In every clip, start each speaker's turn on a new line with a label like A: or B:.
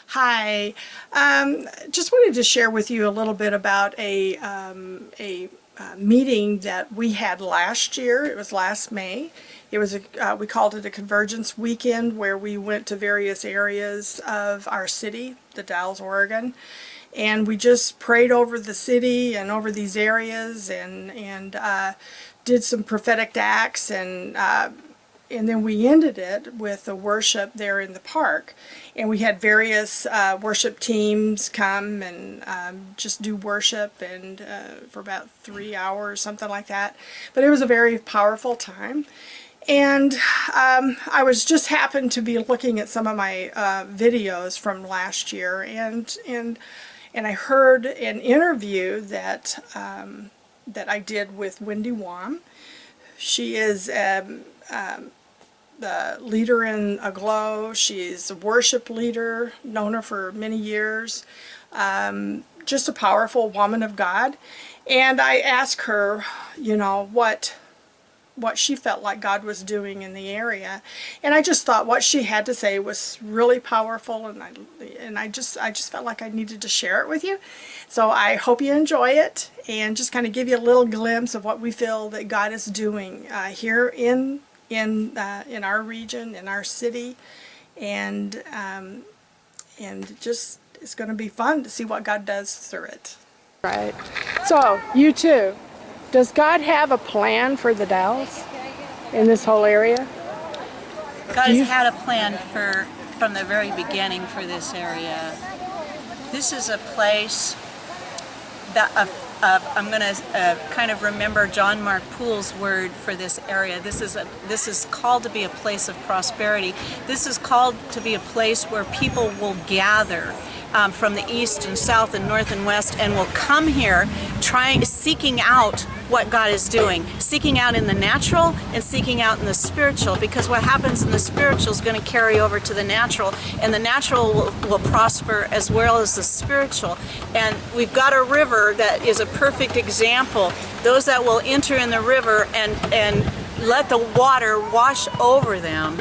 A: Hi. Just wanted to share with you a little bit about a meeting that we had last year. It was last May. It was we called it a Convergence Weekend, where we went to various areas of our city, the Dalles, Oregon, and we just prayed over the city and over these areas, and did some prophetic acts, and then we ended it with a worship there in the park. And we had various worship teams come and just do worship and for about 3 hours, something like that. But it was a very powerful time. And I was just happened to be looking at some of my videos from last year, and I heard an interview that that I did with Wendy Wham. She is the leader in Aglow. She's a worship leader, known her for many years. Just a powerful woman of God. And I asked her, you know, what she felt like God was doing in the area, and I just thought what she had to say was really powerful, and I just felt like I needed to share it with you. So I hope you enjoy it, and just kind of give you a little glimpse of what we feel that God is doing here in our region, in our city, and just it's going to be fun to see what God does through it. Right. So you too. Does God have a plan for the Dalles in this whole area?
B: God has had a plan from the very beginning for this area. This is a place that I'm going to kind of remember John Mark Poole's word for this area. This is called to be a place of prosperity. This is called to be a place where people will gather from the east and south and north and west, and will come here seeking out what God is doing, seeking out in the natural and seeking out in the spiritual, because what happens in the spiritual is going to carry over to the natural, and the natural will prosper as well as the spiritual. And we've got a river that is a perfect example. Those that will enter in the river and let the water wash over them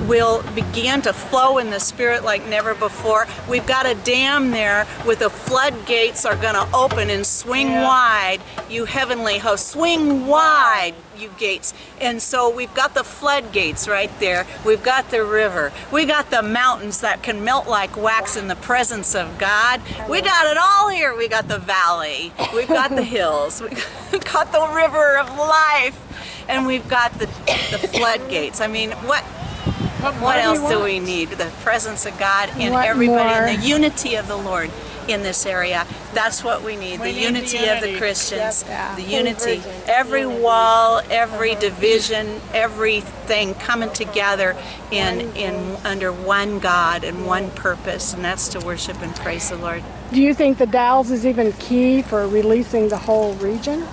B: will begin to flow in the Spirit like never before. We've got a dam there with the floodgates are going to open and swing wide, you heavenly hosts. Swing wide, you gates. And so we've got the floodgates right there. We've got the river. We got the mountains that can melt like wax in the presence of God. We got it all here. We got the valley. We've got the hills. We've got the river of life. And we've got the floodgates. I mean, what else do we need? The presence of God in everybody, and the unity of the Lord in this area. That's what we need. The unity of the Christians. The unity. Every wall, every division, everything coming together under one God and one purpose, and that's to worship and praise the Lord.
A: Do you think the Dalles is even key for releasing the whole region?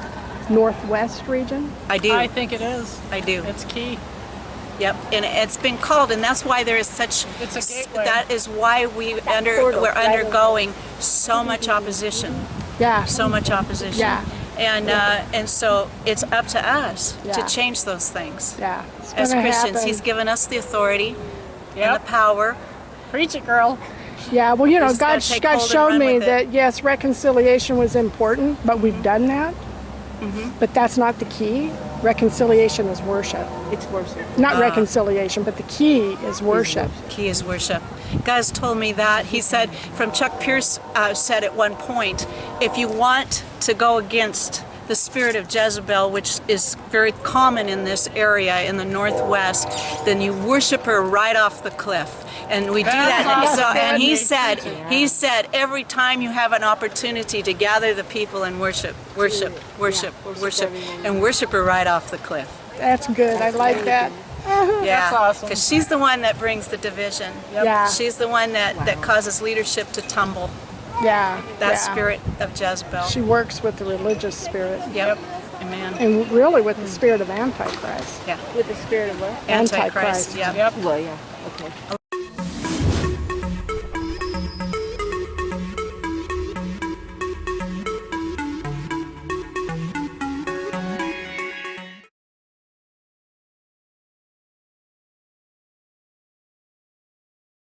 A: Northwest region?
B: I do.
C: I think it is.
B: I do.
C: It's key.
B: Yep, and it's been called, and that's why there is such.
C: It's a gateway.
B: That is why we're undergoing so much opposition.
A: Yeah.
B: So much opposition.
A: Yeah.
B: And so it's up to us to change those things.
A: Yeah.
B: As Christians, He's given us the authority and the power.
C: Preach it, girl.
A: Yeah. Well, you know, God showed me that yes, reconciliation was important, but we've done that. But that's not the key. Reconciliation is worship.
D: It's worship.
A: Not reconciliation, but the key is worship.
B: Key is worship. God's told me that. He said, Chuck Pierce said at one point, if you want to go against the spirit of Jezebel, which is very common in this area in the Northwest, then you worship her right off the cliff. And we do that. And he said, every time you have an opportunity to gather the people and worship, and worship her right off the cliff.
A: That's good. I like that.
B: Yeah,
C: that's awesome.
B: Because she's the one that brings the division.
A: Yeah.
B: She's the one that causes leadership to tumble.
A: Yeah.
B: That spirit of Jezebel.
A: She works with the religious spirit.
B: Yep. Amen.
A: And really with the spirit of Antichrist.
B: Yeah.
D: With the spirit of what?
B: Antichrist. Yeah.
D: Well, yeah. Okay.
B: A